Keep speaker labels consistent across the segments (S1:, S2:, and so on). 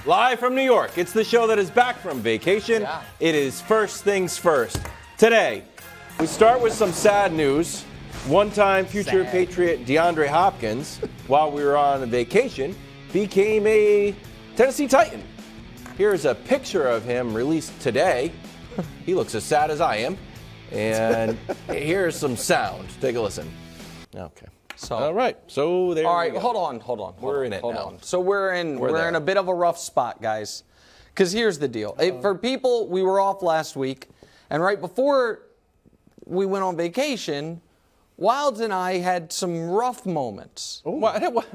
S1: Live from New York. It's the show that is back from vacation.
S2: Yeah.
S1: It is First Things First. Today, we start with some sad news. One-time future Patriot DeAndre Hopkins, while we were on vacation, became a Tennessee Titan. Here's a picture of him released today. He looks as sad as I am. And here's some sound. Take a listen. Okay.
S2: So,
S1: all right. So there.
S2: All right.
S1: we go.
S2: Hold on.
S1: We're in it
S2: Hold
S1: now.
S2: on. So we're in a bit of a rough spot, guys. Because here's the deal. For people, we were off last week, and right before we went on vacation, Wildes and I had some rough moments.
S1: What?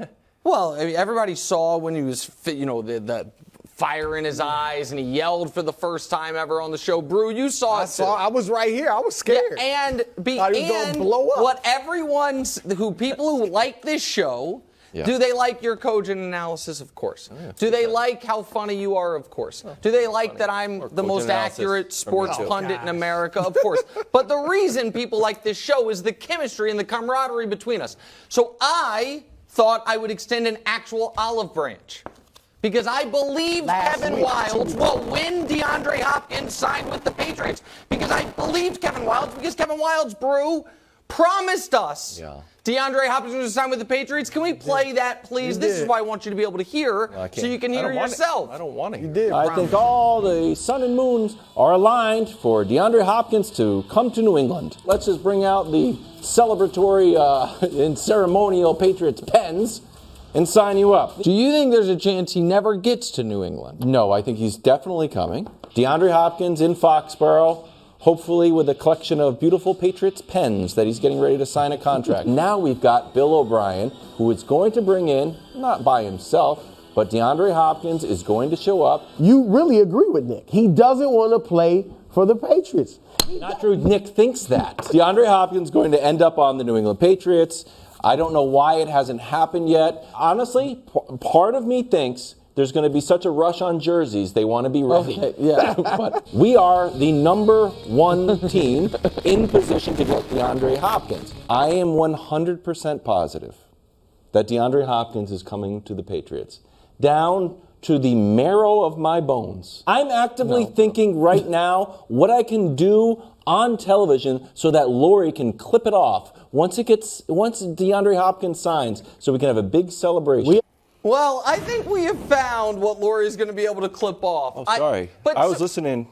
S2: Well, I mean, everybody saw when he was, the fire in his eyes, and he yelled for the first time ever on the show. Brew, you saw it too.
S3: I was right here. I was scared.
S2: Yeah, and
S3: Thought he was gonna blow up.
S2: What people who like this show, do they like your cogent analysis? Of course. Do they like how funny you are? Of course. Do they like that I'm the most accurate sports pundit in America? Of course. But the reason people like this show is the chemistry and the camaraderie between us. So I thought I would extend an actual olive branch. Because I believed Kevin Wildes when DeAndre Hopkins signed with the Patriots. Because I believed Kevin Wildes, because Kevin Wildes, Brew, promised us DeAndre Hopkins was going to sign with the Patriots. Can we play that, please? This is why I want you to be able to hear, so you can hear yourself.
S1: I don't want to hear.
S3: You did.
S4: I think all the sun and moons are aligned for DeAndre Hopkins to come to New England. Let's just bring out the celebratory and ceremonial Patriots pens and sign you up.
S2: Do you think there's a chance he never gets to New England?
S4: No, I think he's definitely coming. DeAndre Hopkins in Foxborough, hopefully with a collection of beautiful Patriots pens that he's getting ready to sign a contract. Now we've got Bill O'Brien, who is going to bring in, not by himself, but DeAndre Hopkins is going to show up.
S3: You really agree with Nick. He doesn't want to play for the Patriots.
S4: Not true. Nick thinks that. DeAndre Hopkins is going to end up on the New England Patriots. I don't know why it hasn't happened yet. Honestly, part of me thinks there's going to be such a rush on jerseys, they want to be ready.
S2: Okay, yeah.
S4: But we are the number one team in position to get DeAndre Hopkins. I am 100% positive that DeAndre Hopkins is coming to the Patriots. Down to the marrow of my bones. I'm actively thinking right now what I can do on television so that Lori can clip it off once DeAndre Hopkins signs, so we can have a big celebration.
S2: Well, I think we have found what Lori's going to be able to clip off.
S1: Oh, sorry. I was listening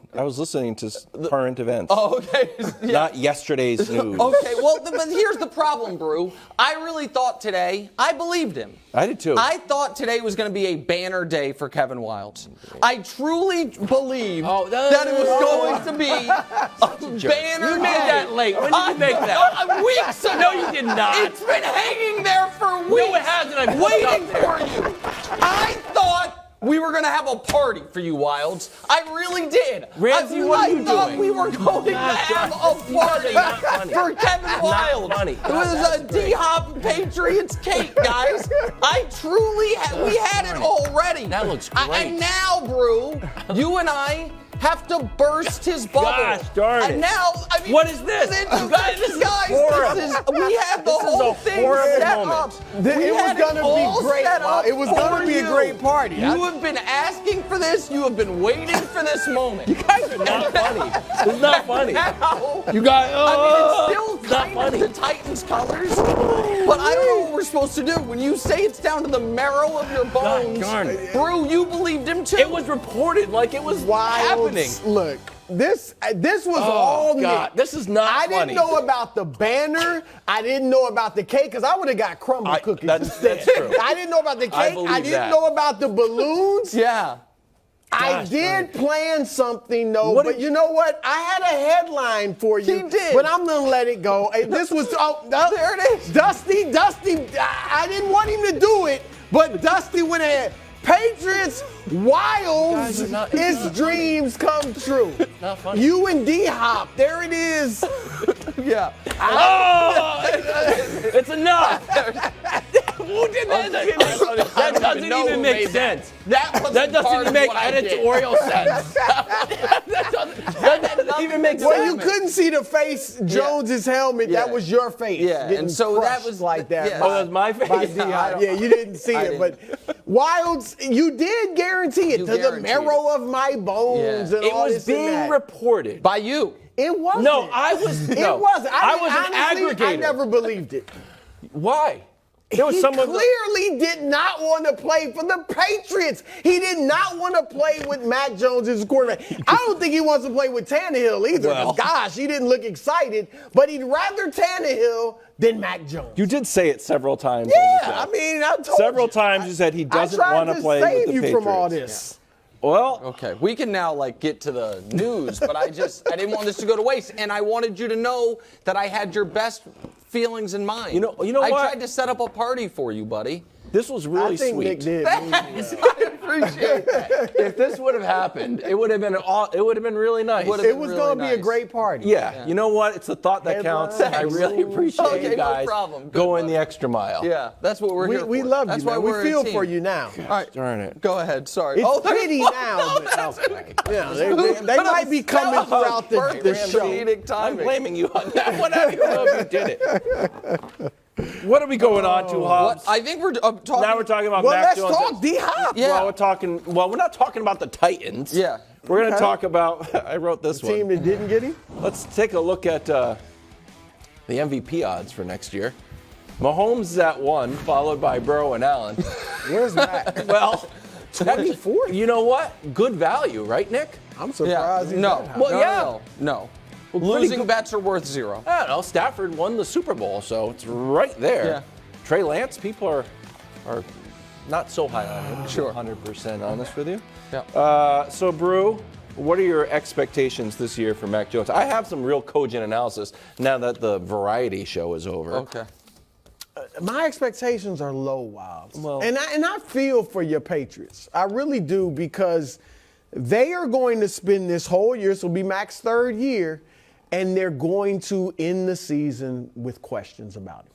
S1: to current events.
S2: Oh, okay. Yeah.
S1: Not yesterday's news.
S2: Okay, well, but here's the problem, Brew. I really thought today, I believed him.
S1: I did too.
S2: I thought today was going to be a banner day for Kevin Wildes. I truly believed that it was going to be a banner day.
S5: You made that late. When did you make that?
S2: Weeks ago.
S5: No, you did not.
S2: It's been hanging there for weeks.
S5: No, it hasn't. I've
S2: waiting for you. I thought we were going to have a party for you, Wildes. I really did.
S5: Ramsey, what are you
S2: I thought
S5: doing?
S2: we were going to have a party for Kevin Wildes.
S1: Funny.
S2: It was a D-Hop Patriots cake, guys. I truly we had it already.
S1: That looks great.
S2: And now, Brew, you and I have to burst his bubble.
S5: Gosh darn it.
S2: And now, I mean,
S5: What is this?
S2: You guys, this is horrible. We had the whole thing set up.
S3: It was going to be great. It was going to be a great party.
S2: You have been asking for this. You have been waiting for this moment. You
S5: guys are not funny. It's not funny.
S2: Now,
S5: You guys,
S2: I mean, it's still
S5: not
S2: kind
S5: funny.
S2: of the Titans colors, but I don't know what we're supposed to do. When you say it's down to the marrow of your bones,
S5: darn it.
S2: Brew, you believed him too.
S5: It was reported like it was happening.
S3: Look, this was all
S5: God,
S3: Nick.
S5: this is not
S3: I
S5: funny.
S3: didn't know about the banner. I didn't know about the cake because I would have got crumble cookies.
S1: That's true.
S3: I didn't know about the cake.
S1: believe
S3: I didn't
S1: that.
S3: know about the balloons.
S2: Yeah.
S3: I did plan something, though, but you know what? I had a headline for you.
S2: He did.
S3: But I'm going to let it go. This was,
S2: There it is.
S3: Dusty, I didn't want him to do it, but Dusty went ahead. Patriots, Wildes, his dreams come true.
S1: Not funny.
S3: You and D-Hop, there it is.
S2: Yeah.
S5: It's enough. Who did that? That doesn't even make sense.
S2: That
S5: doesn't even make editorial sense. That doesn't even make sense.
S3: Well, you couldn't see the face, Jones's helmet.
S2: Yeah.
S3: That was your face.
S2: Yeah,
S3: getting
S2: and so that
S3: crushed
S2: was
S3: like that.
S2: yeah.
S3: by-
S5: Oh, that was my face?
S3: by D-Hop. Yeah, you didn't see it, but Wildes, you did guarantee it
S2: You
S3: to the
S2: guaranteed
S3: marrow of my bones
S2: Yeah.
S3: and
S5: It
S3: all
S5: was
S3: this and
S5: being
S3: that.
S5: reported.
S2: by you.
S3: It wasn't.
S5: No, I was.
S3: It
S5: no,
S3: wasn't.
S5: I was
S3: honestly,
S5: an aggregator.
S3: I never believed it.
S5: Why? There was
S3: He
S5: someone.
S3: clearly did not want to play for the Patriots. He did not want to play with Mac Jones as quarterback. I don't think he wants to play with Tannehill either. 'Cause gosh, he didn't look excited. But he'd rather Tannehill than Mac Jones.
S1: You did say it several times.
S3: Yeah, I mean, I told
S1: Several
S3: you.
S1: times you said he doesn't want to play
S3: save
S1: with the
S3: you
S1: Patriots.
S3: from all this.
S1: Well,
S2: Okay, we can now get to the news, but I didn't want this to go to waste, and I wanted you to know that I had your best feelings in mind.
S1: You know
S2: I
S1: what?
S2: tried to set up a party for you, buddy.
S1: this was really
S3: I think
S1: sweet.
S3: Nick did.
S5: I appreciate that. If this would have happened, it would have been really nice.
S2: Would've
S3: It
S2: been
S3: was
S2: really
S3: going to be a
S2: nice.
S3: great party.
S1: Yeah, you know what? It's the thought that counts. I
S3: Headlines.
S1: really appreciate
S2: Okay,
S1: you
S2: no
S1: guys
S2: problem. Good,
S1: going
S2: buddy.
S1: the extra mile.
S2: Yeah, that's what we're here for.
S3: We love
S2: That's
S3: you,
S2: why
S3: man.
S2: we're
S3: We
S2: a
S3: feel
S2: team.
S3: for you now.
S2: All right,
S1: Darn it.
S2: go ahead. Sorry.
S3: It's
S2: there's
S3: pretty
S2: one.
S3: now, but yeah, they
S2: That
S3: might be
S2: was
S3: coming throughout the
S2: perfect
S3: show.
S2: comedic
S1: I'm
S2: timing.
S1: blaming you on that one. I don't know if you did it. What are we going on to, Hobbs?
S2: I think we're talking.
S1: Now we're talking about
S3: Well,
S1: Mac
S3: let's
S1: Jones.
S3: talk D-Hop.
S2: Yeah.
S1: Well, we're not talking about the Titans.
S2: Yeah.
S1: We're going to
S3: Okay.
S1: talk about, I wrote this
S3: Team
S1: one.
S3: that didn't get him?
S1: Let's take a look at the MVP odds for next year. Mahomes is at 1, followed by Burrow and Allen.
S3: Where's Mac?
S1: Well,
S3: 24?
S1: you know what? Good value, right, Nick?
S3: I'm
S2: Yeah.
S3: surprised he's
S2: No.
S3: that high.
S1: Well,
S2: no,
S1: yeah.
S2: No.
S1: pretty
S2: Losing
S1: good.
S2: bets are worth 0.
S1: I don't know. Stafford won the Super Bowl, so it's right there.
S2: Yeah.
S1: Trey Lance, people are not so high on him.
S2: Sure.
S1: 100% honest with you.
S2: Yeah.
S1: So, Brew, what are your expectations this year for Mac Jones? I have some real cogent analysis now that the variety show is over.
S2: Okay.
S3: My expectations are low, Wildes.
S1: Well-
S3: and I feel for your Patriots. I really do, because they are going to spend this whole year, this will be Mac's 3rd year, and they're going to end the season with questions about it.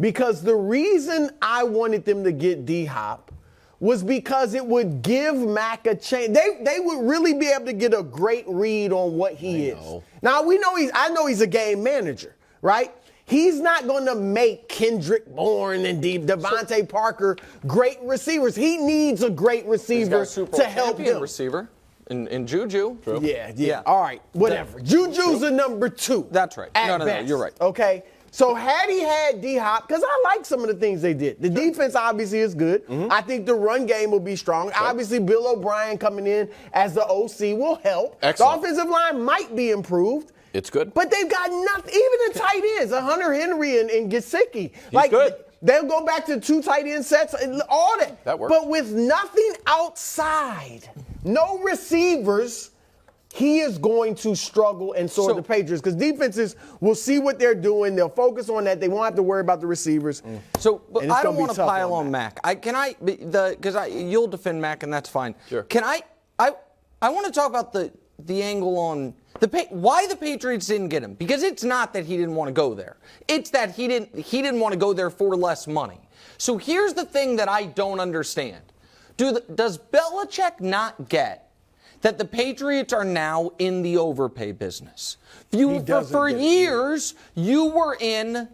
S3: Because the reason I wanted them to get D-Hop was because it would give Mac a chance. They would really be able to get a great read on what he is. Now, I know he's a game manager, right? He's not going to make Kendrick Bourne and Devontae Parker great receivers. He needs a great receiver to help him.
S2: Receiver in Juju. True.
S3: Yeah. All right, whatever. Juju's a number 2.
S2: That's right.
S3: At
S2: No,
S3: best,
S2: you're right.
S3: Okay. So had he had D-Hop, because I like some of the things they did. The defense obviously is good. I think the run game will be strong. Obviously, Bill O'Brien coming in as the OC will help.
S1: Excellent.
S3: The offensive line might be improved.
S1: It's good.
S3: But they've got nothing. Even the tight ends, Hunter Henry and Gesicki. He's
S1: good.
S3: They'll go back to 2 tight end sets, all that.
S1: That works.
S3: But with nothing outside, no receivers, he is going to struggle, and so are the Patriots, because defenses will see what they're doing. They'll focus on that. They won't have to worry about the receivers.
S2: So, but
S3: And it's
S2: I don't
S3: gonna be
S2: want to
S3: tough
S2: pile
S3: on
S2: on Mac. Because you'll defend Mac, and that's fine.
S1: Sure.
S2: Can I want to talk about the angle on why the Patriots didn't get him? Because it's not that he didn't want to go there. It's that he didn't want to go there for less money. So here's the thing that I don't understand. Does Belichick not get that the Patriots are now in the overpay business? For years, you were in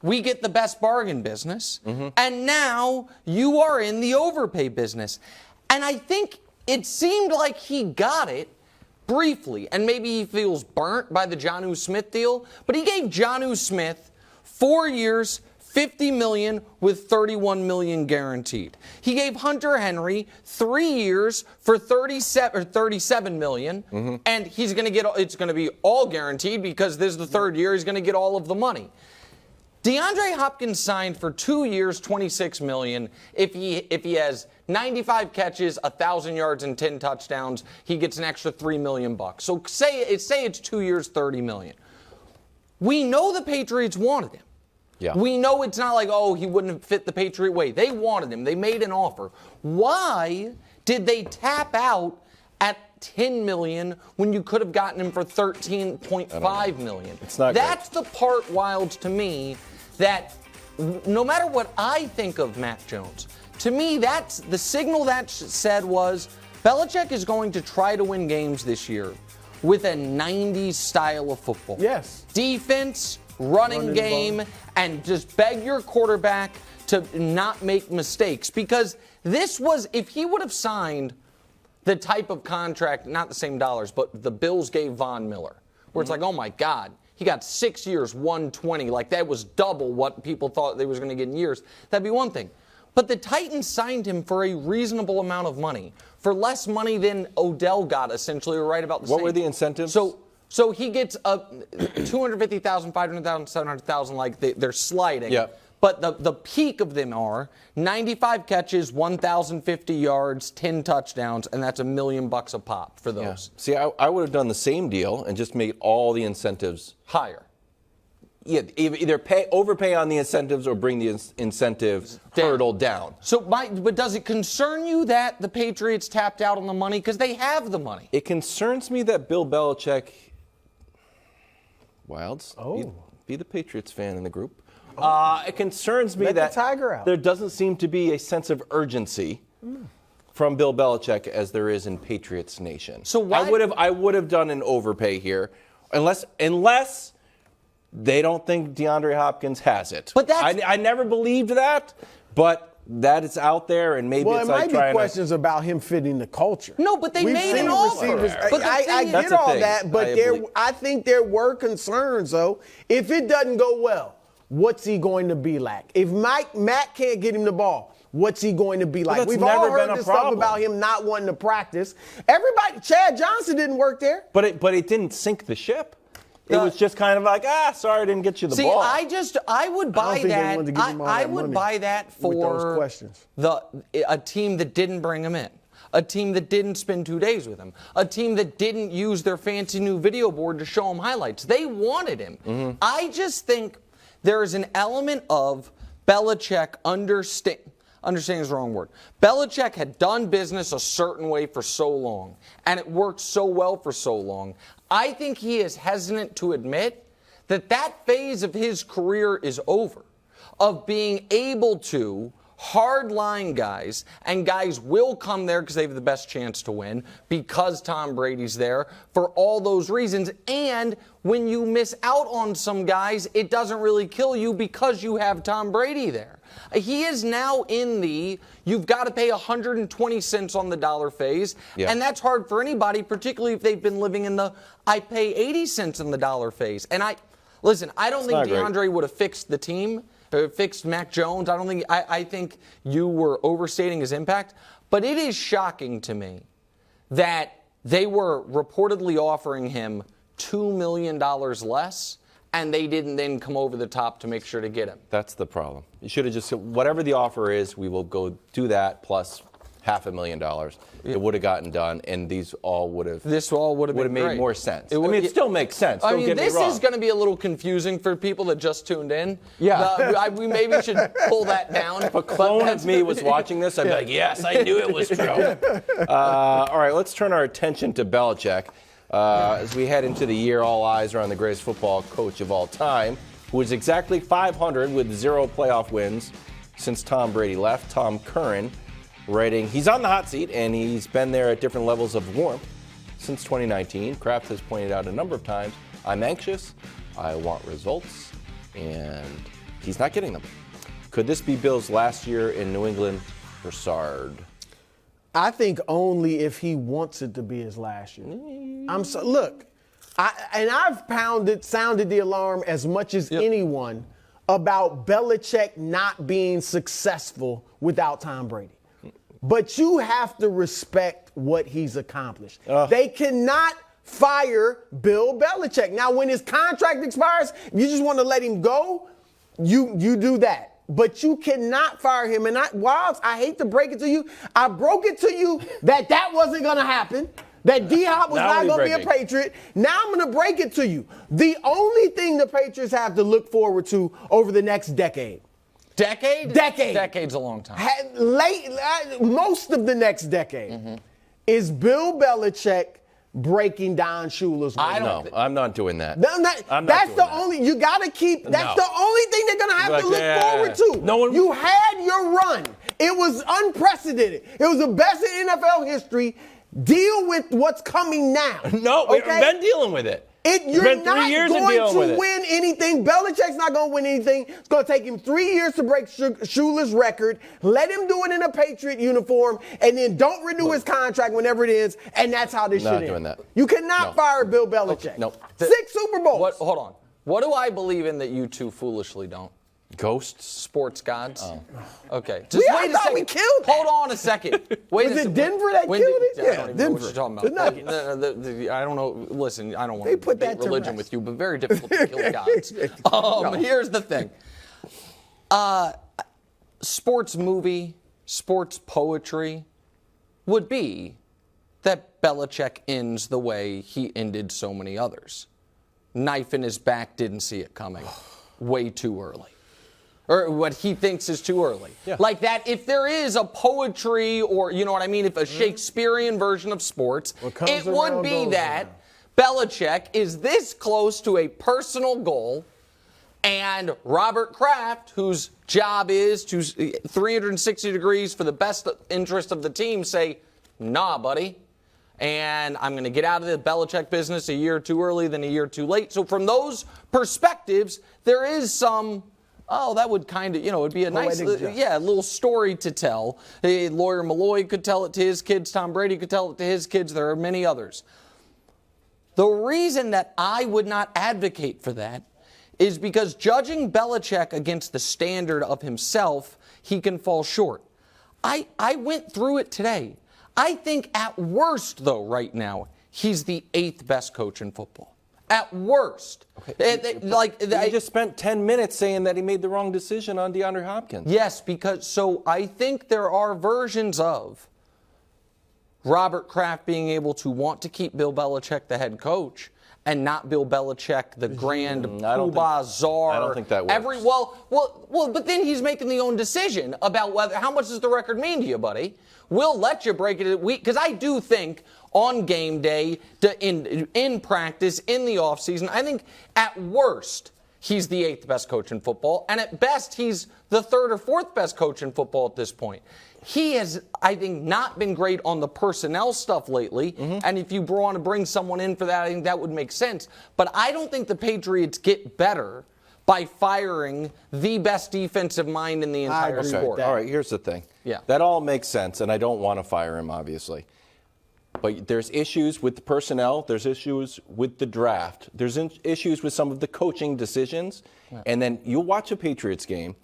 S2: we get the best bargain business, and now you are in the overpay business. And I think it seemed like he got it briefly, and maybe he feels burnt by the Jonnu Smith deal, but he gave Jonnu Smith 4 years, $50 million with $31 million guaranteed. He gave Hunter Henry 3 years for $37 million, and it's going to be all guaranteed because this is the 3rd year. He's going to get all of the money. DeAndre Hopkins signed for 2 years, $26 million. If he has 95 catches, 1,000 yards, and 10 touchdowns, he gets an extra $3 million. So say it's 2 years, $30 million. We know the Patriots wanted him.
S1: Yeah.
S2: We know it's not like, he wouldn't fit the Patriot way. They wanted him. They made an offer. Why did they tap out at $10 million when you could have gotten him for $13.5 million?
S1: It's not
S2: That's the part, Wildes, to me, that no matter what I think of Mac Jones, to me, that's the signal that said was Belichick is going to try to win games this year with a 90s style of football.
S3: Yes.
S2: Defense, running game, and just beg your quarterback to not make mistakes. Because this was, if he would have signed the type of contract, not the same dollars, but the Bills gave Von Miller, where it's like, oh my God, he got 6 years, 120. Like that was double what people thought they was going to get in years. That'd be one thing. But the Titans signed him for a reasonable amount of money, for less money than Odell got, essentially, or right about the same.
S4: What were the incentives?
S2: So he gets $250,000, $500,000, $700,000, like they're sliding.
S4: Yep.
S2: But the peak of them are 95 catches, 1,050 yards, 10 touchdowns, and that's $1 million a pop for those.
S4: Yeah. See, I would have done the same deal and just made all the incentives
S2: higher.
S4: Yeah, either overpay on the incentives or bring the incentive hurdle down.
S2: So, but does it concern you that the Patriots tapped out on the money? Because they have the money.
S4: It concerns me that Bill Belichick, Wildes, be the Patriots fan in the group. It concerns me that
S3: the tiger out.
S4: There doesn't seem to be a sense of urgency from Bill Belichick as there is in Patriots Nation.
S2: So why?
S4: I would have done an overpay here, unless they don't think DeAndre Hopkins has it.
S2: But that's,
S4: I never believed that, but that it's out there, and maybe it's like
S3: trying to... Well, it might be questions about him fitting the culture.
S2: No, but they made an offer.
S3: But I get all that, but I think there were concerns, though. If it doesn't go well, what's he going to be like? If Matt can't get him the ball, what's he going to be like?
S4: Well,
S3: We've all heard this stuff about him not wanting to practice. Everybody, Chad Johnson didn't work there.
S4: But it didn't sink the ship. It was just kind of like, sorry, I didn't get you the ball.
S2: I would buy that. I would buy that for
S3: those questions.
S2: A team that didn't bring him in, a team that didn't spend 2 days with him, a team that didn't use their fancy new video board to show him highlights. They wanted him. Mm-hmm. I just think there is an element of Belichick understanding is the wrong word. Belichick had done business a certain way for so long, and it worked so well for so long. I think he is hesitant to admit that phase of his career is over, of being able to hard-line guys, and guys will come there because they have the best chance to win, because Tom Brady's there, for all those reasons. And when you miss out on some guys, it doesn't really kill you because you have Tom Brady there. He is now in you've got to pay 120 cents on the dollar phase, and that's hard for anybody, particularly if they've been living in the I pay 80 cents on the dollar phase. And I don't think DeAndre would have fixed the team, fixed Mac Jones. I think you were overstating his impact. But it is shocking to me that they were reportedly offering him $2 million less, and they didn't then come over the top to make sure to get him.
S4: That's the problem. You should have just said, whatever the offer is, we will go do that plus $500,000. It would have gotten done, and this all would have made more sense. It still makes sense. Don't get me wrong.
S2: This is going to be a little confusing for people that just tuned in. Yeah. We maybe should pull that down.
S4: If a clone of me was watching this, I'd be like, yes, I knew it was true. All right, let's turn our attention to Belichick. As we head into the year, all eyes are on the greatest football coach of all time, who is exactly 500 with 0 playoff wins since Tom Brady left. Tom Curran writing, he's on the hot seat, and he's been there at different levels of warmth since 2019. Kraft has pointed out a number of times, I'm anxious, I want results, and he's not getting them. Could this be Bill's last year in New England? Broussard.
S3: I think only if he wants it to be his last year. I've sounded the alarm as much as anyone about Belichick not being successful without Tom Brady. But you have to respect what he's accomplished. They cannot fire Bill Belichick. Now, when his contract expires, you just want to let him go, you do that. But you cannot fire him. And Wildes, I hate to break it to you. I broke it to you that wasn't going to happen, that D-Hop was not going to be a Patriot. Now I'm going to break it to you. The only thing the Patriots have to look forward to over the next decade.
S2: Decade? Decade's a long time.
S3: Most of the next decade is Bill Belichick breaking Don Shula's win.
S1: No, I'm not doing that.
S3: That's the only you got to keep. That's the only thing they're gonna have to look forward to.
S1: You
S3: had your run. It was unprecedented. It was the best in NFL history. Deal with what's coming now.
S1: No, we've been dealing with it.
S3: You're not going to win anything. Belichick's not going to win anything. It's going to take him 3 years to break Shula's record. Let him do it in a Patriot uniform, and then don't renew his contract whenever it ends, and that's how this shit ends.
S1: Not doing that.
S3: You cannot fire Bill Belichick.
S1: Okay, no.
S3: 6 Super Bowls.
S2: Hold on. What do I believe in that you two foolishly don't?
S1: Ghosts?
S2: Sports gods? Oh. Okay.
S3: Just wait a second. We killed
S2: Hold on a second.
S3: Was it Denver that killed it?
S2: Yeah, Denver. What you're talking about. I don't know. Listen, I don't want to debate religion with you, but very difficult to kill gods. Here's the thing. Sports movie, sports poetry would be that Belichick ends the way he ended so many others. Knife in his back, didn't see it coming. Way too early. Or what he thinks is too early. Yeah. Like that, if there is a poetry or, you know what I mean, if a Shakespearean version of sports, it would be that Belichick is this close to a personal goal and Robert Kraft, whose job is to 360 degrees for the best interest of the team, say, nah, buddy. And I'm going to get out of the Belichick business a year too early than a year too late. So from those perspectives, there is some... Oh, that would kind of, it'd be a nice, little story to tell. Lawyer Malloy could tell it to his kids. Tom Brady could tell it to his kids. There are many others. The reason that I would not advocate for that is because judging Belichick against the standard of himself, he can fall short. I went through it today. I think at worst, though, right now, he's the 8th best coach in football. At worst.
S1: Okay. You just spent 10 minutes saying that he made the wrong decision on DeAndre Hopkins.
S2: Yes, so I think there are versions of Robert Kraft being able to want to keep Bill Belichick the head coach and not Bill Belichick the grand poobah czar.
S1: I don't think that works.
S2: But then he's making the own decision about how much does the record mean to you, buddy. We'll let you break it because I do think on game day, in practice, in the offseason, I think at worst he's the 8th best coach in football, and at best he's the 3rd or 4th best coach in football at this point. He has, I think, not been great on the personnel stuff lately, and if you want to bring someone in for that, I think that would make sense. But I don't think the Patriots get better by firing the best defensive mind in the entire sport.
S1: All right, here's the thing.
S2: Yeah.
S1: That all makes sense, and I don't want to fire him, obviously. But there's issues with the personnel. There's issues with the draft. There's issues with some of the coaching decisions. Yeah. And then you'll watch a Patriots game,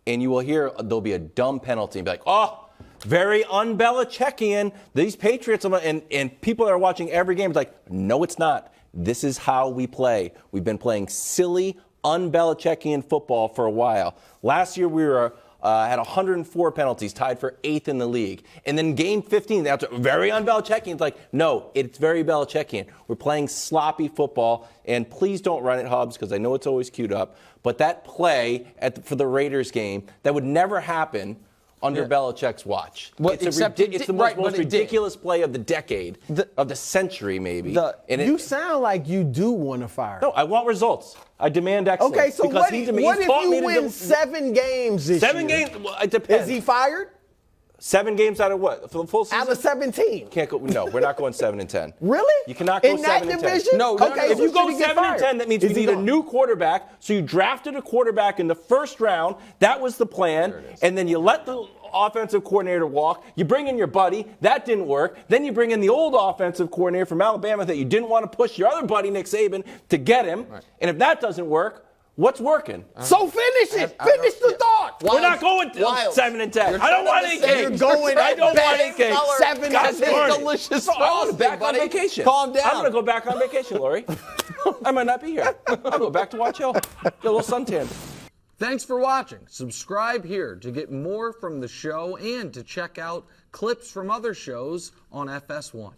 S1: and you will hear there'll be a dumb penalty and be like, oh, very un-Belichickian. These Patriots, and people that are watching every game are like, no, it's not. This is how we play. We've been playing silly, un-Belichickian football for a while. Last year we were had 104 penalties, tied for 8th in the league. And then game 15, that's very un-Belichickian. It's like, no, it's very Belichickian. We're playing sloppy football, and please don't run it, Hubs, because I know it's always queued up. But that play for the Raiders game, that would never happen under Belichick's watch.
S2: Well,
S1: it's the most ridiculous play of the decade, of the century, maybe.
S3: You sound like you do want to fire.
S1: No, I want results. I demand excellence.
S3: Okay, so what if you win 7 games this year?
S1: 7 games? Well, it depends.
S3: Is he fired?
S1: 7 games out of what? For the full season?
S3: Out of 17.
S1: Can't go. No, we're not going 7 and 10.
S3: Really?
S1: You cannot go
S3: in
S1: 7
S3: that
S1: and
S3: division?
S1: 10.
S2: No.
S3: Okay,
S1: if
S3: so
S1: you go
S3: should he get
S1: 7 and
S3: fired?
S1: 10, that means we need a new quarterback. So you drafted a quarterback in the first round. That was the plan. And then you let the offensive coordinator walk. You bring in your buddy. That didn't work. Then you bring in the old offensive coordinator from Alabama that you didn't want to push your other buddy, Nick Saban, to get him. Right. And if that doesn't work, what's working?
S3: So finish it. Finish the thought.
S1: We're not going 7 and 10. I don't want any cake.
S3: You're going
S1: I don't want any cake.
S3: 7
S1: God's
S3: and 10.
S2: Delicious.
S1: I'm going back on vacation.
S2: Calm down.
S1: I'm going to go back on vacation, Lori. I might not be here. I'll go back to Watch Hill. Get a little suntan.
S2: Thanks for watching. Subscribe here to get more from the show and to check out clips from other shows on FS1.